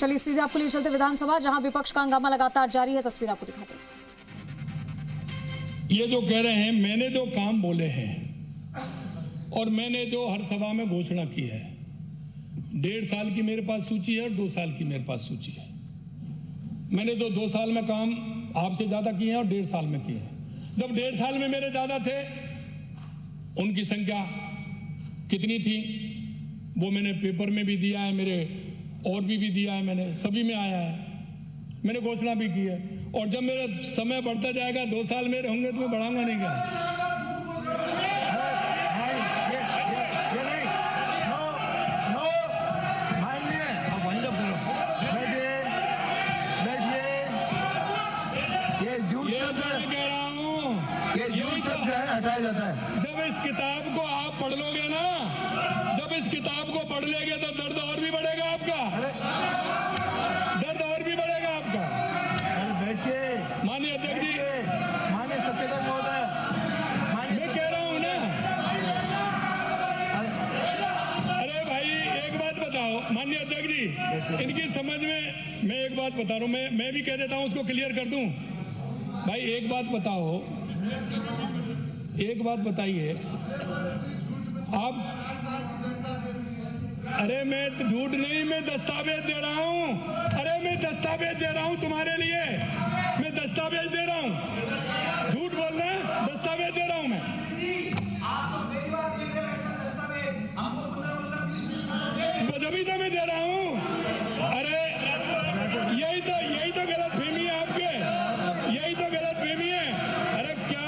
चलिए सीधे आपको लिए चलते विधानसभा, जहां विपक्ष का हंगामा लगातार जारी है। तस्वीर आपको दिखाते हैं। ये जो कह रहे हैं मैंने जो काम बोले हैं और मैंने जो हर सभा में घोषणा की है, 1.5 साल की मेरे पास सूची है और 2 साल की मेरे पास सूची है। मैंने तो 2 साल में काम आपसे ज्यादा किए हैं और 1.5 साल में किए हैं। जब 1.5 साल में मेरे ज्यादा थे, उनकी संख्या कितनी थी वो मैंने पेपर में भी दिया है, मेरे और भी दिया है, मैंने सभी में आया है, मैंने घोषणा भी की है। और जब मेरा समय बढ़ता जाएगा, 2 साल मेरे होंगे तो मैं बढ़ाऊंगा नहीं क्या? हटाया जाता है। जब इस किताब को आप पढ़ लोगे ना, जब इस किताब को पढ़ लेंगे तो दर्द और भी बढ़ेगा आपका, दर्द और भी बढ़ेगा आपका। अरे बैठिए माननीय अध्यक्ष जी, माननीय सचेतक महोदय, मैं कह रहा हूं ना। अरे भाई एक बात बताओ माननीय अध्यक्ष जी, इनकी समझ में मैं एक बात बता रहा हूं, मैं भी कह देता हूं, उसको क्लियर कर दूं। भाई एक बात बताओ, एक बात बताइए आप। अरे मैं झूठ नहीं, मैं दस्तावेज दे रहा हूं। अरे मैं दस्तावेज दे रहा हूं तुम्हारे लिए, मैं दस्तावेज दे रहा हूं। झूठ बोल रहे हैं, दस्तावेज दे रहा हूं मैं। जब तो मैं दे रहा हूं। अरे यही तो गलतफहमी है आपके, यही तो गलतफहमी है। अरे क्या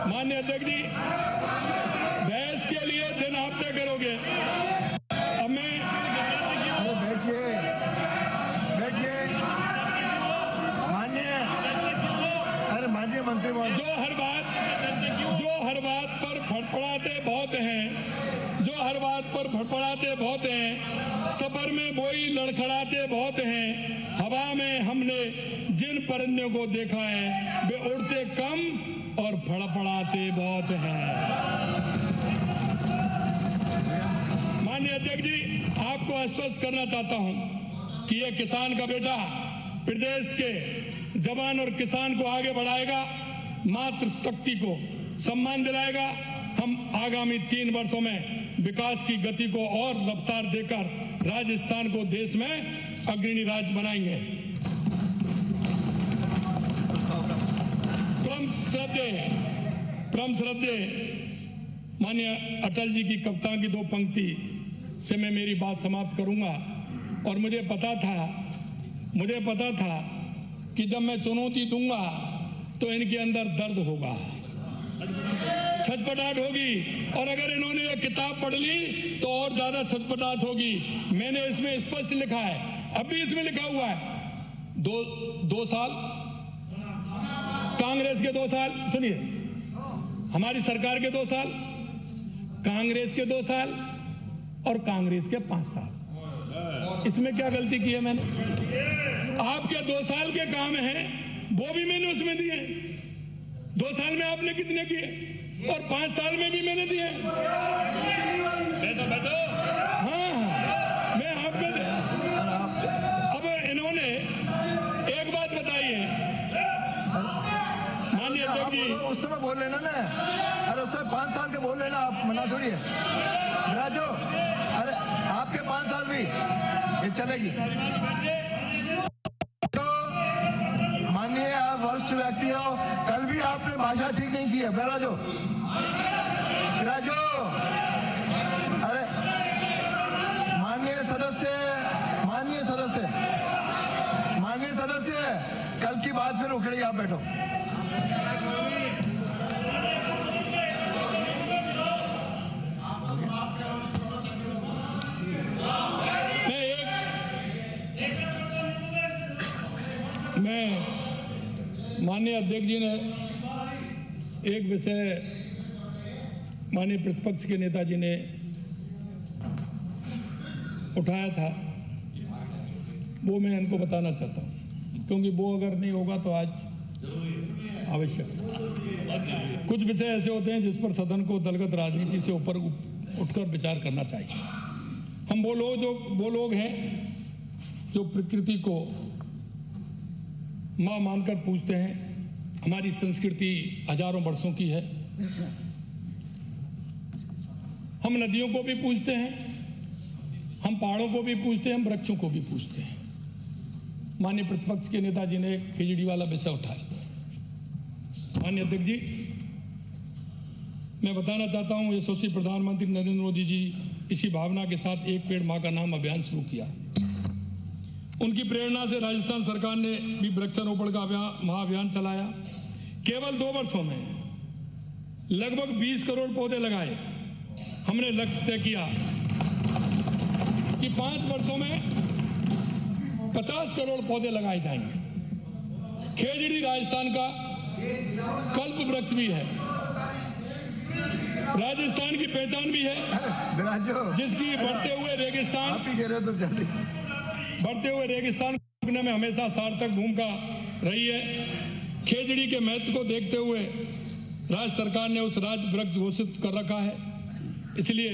माननीय अध्यक्ष जी, बहस के लिए दिन हफ्ते करोगे। अब मैं अरे बैठिए माननीय मंत्री महोदय, जो हर बात पर फड़फड़ाते बहुत हैं, सफर में वही लड़खड़ाते बहुत हैं। हवा में हमने जिन परिंदों को देखा है, वे उड़ते कम और फड़फड़ाते बहुत हैं। माननीय अध्यक्ष जी, आपको आश्वस्त करना चाहता हूं कि यह किसान का बेटा प्रदेश के जवान और किसान को आगे बढ़ाएगा, मातृ शक्ति को सम्मान दिलाएगा। हम आगामी 3 वर्षों में विकास की गति को और रफ्तार देकर राजस्थान को देश में अग्रणी राज्य बनाएंगे। परम श्रद्धेय माननीय अटल जी की कविता की 2 पंक्ति से मैं मेरी बात समाप्त करूंगा। और मुझे पता था कि जब मैं चुनौती दूंगा तो इनके अंदर दर्द होगा, छटपटाहट होगी, और अगर इन्होंने ये किताब पढ़ ली तो और ज्यादा छटपटाहट होगी। मैंने इसमें स्पष्ट लिखा है, अभी इसमें लिखा हुआ है 2 साल कांग्रेस के 2 साल, सुनिए, हमारी सरकार के 2 साल, कांग्रेस के 2 साल और कांग्रेस के 5 साल। इसमें क्या गलती की है मैंने? आपके 2 साल के काम हैं वो भी मैंने उसमें दिए। 2 साल में आपने कितने किए और 5 साल में भी मैंने दिए। हाँ, मैं आपको अब इन्होंने एक बात बताइए माननीय अध्यक्ष जी, उस समय बोल लेना ना। अरे उस समय 5 साल के बोल लेना, आप मना थोड़ी है राजो। अरे आपके 5 साल भी ये चलेगी। तो माननीय आप वरिष्ठ व्यक्ति हो, कल भी आपने भाषा ठीक नहीं की है राजो। अरे माननीय सदस्य कल की बात फिर उखड़ी, आप बैठो। मैं माननीय अध्यक्ष जी ने एक विषय माननीय प्रतिपक्ष के नेताजी ने उठाया था, वो मैं इनको बताना चाहता हूँ, क्योंकि वो अगर नहीं होगा तो आज आवश्यक। कुछ विषय ऐसे होते हैं जिस पर सदन को दलगत राजनीति से ऊपर उठकर विचार करना चाहिए। हम वो लोग हैं जो प्रकृति को माँ मानकर पूजते हैं। हमारी संस्कृति हजारों वर्षों की है। हम नदियों को भी पूजते हैं, हम पहाड़ों को भी पूजते हैं, हम वृक्षों को भी पूजते हैं। माननीय प्रतिपक्ष के नेताजी ने खिचड़ी वाला विषय उठाया। माननीय अध्यक्ष जी, मैं बताना चाहता हूं, यशस्वी प्रधानमंत्री नरेंद्र मोदी जी इसी भावना के साथ एक पेड़ मां का नाम अभियान शुरू किया। उनकी प्रेरणा से राजस्थान सरकार ने भी वृक्षारोपण का महाअभियान चलाया। केवल 2 वर्षों में लगभग 20 करोड़ पौधे लगाए। हमने लक्ष्य तय किया कि 5 वर्षों में 50 करोड़ पौधे लगाए जाएंगे। खेजड़ी राजस्थान का कल्प वृक्ष भी है, राजस्थान की पहचान भी है, जिसकी बढ़ते हुए रेगिस्तान में हमेशा सार्थक भूमिका रही है। खेजड़ी के महत्व को देखते हुए राज्य सरकार ने उस राज्य वृक्ष घोषित कर रखा है। इसलिए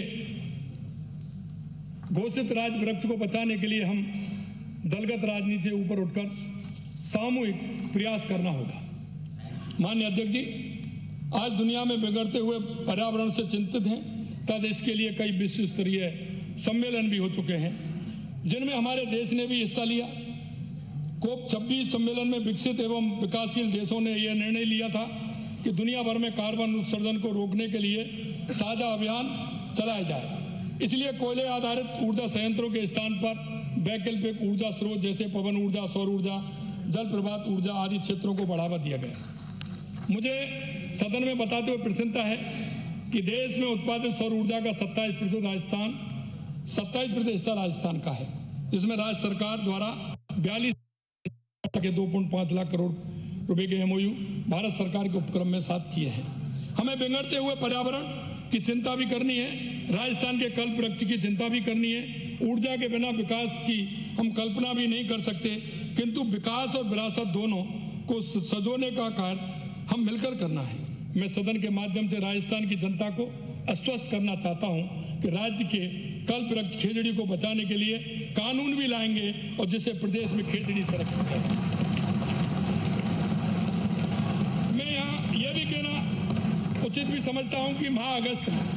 घोषित राज्य वृक्ष को बचाने के लिए हम दलगत राजनीति से ऊपर उठकर सामूहिक प्रयास करना होगा। माननीय अध्यक्ष जी, आज दुनिया में बिगड़ते हुए पर्यावरण से चिंतित हैं, तद इसके लिए कई विश्व स्तरीय सम्मेलन भी हो चुके हैं, जिनमें हमारे देश ने भी हिस्सा लिया। COP 26 सम्मेलन में विकसित एवं विकासशील देशों ने यह निर्णय लिया था कि दुनिया भर में कार्बन उत्सर्जन को रोकने के लिए साझा अभियान चलाया जाए। इसलिए कोयले आधारित ऊर्जा संयंत्रों के स्थान पर वैकल्पिक ऊर्जा स्रोत जैसे पवन ऊर्जा, सौर ऊर्जा, जल प्रपात ऊर्जा आदि क्षेत्रों को बढ़ावा दिया गया। मुझे सदन में बताते हुए प्रसन्नता है कि देश में उत्पादित सौर ऊर्जा का 27% हिस्सा राजस्थान का है, जिसमें राज्य सरकार द्वारा 42 के 2.5 लाख करोड़ रुपए के MOU भारत सरकार के उपक्रम में साथ किए हैं। हमें बिगड़ते हुए पर्यावरण की चिंता भी करनी है, राजस्थान के कल्प वृक्ष की चिंता भी करनी है। ऊर्जा के बिना विकास की हम कल्पना भी नहीं कर सकते, किंतु विकास और विरासत दोनों को सजोने का कार्य हम मिलकर करना है। मैं सदन के माध्यम से राजस्थान की जनता को आश्वस्त करना चाहता हूं कि राज्य के कल्प वृक्ष खेजड़ी को बचाने के लिए कानून भी लाएंगे और जिससे प्रदेश में खेजड़ी संरक्षित है। मैं यहाँ यह भी कहना उचित भी समझता हूं कि माह अगस्त में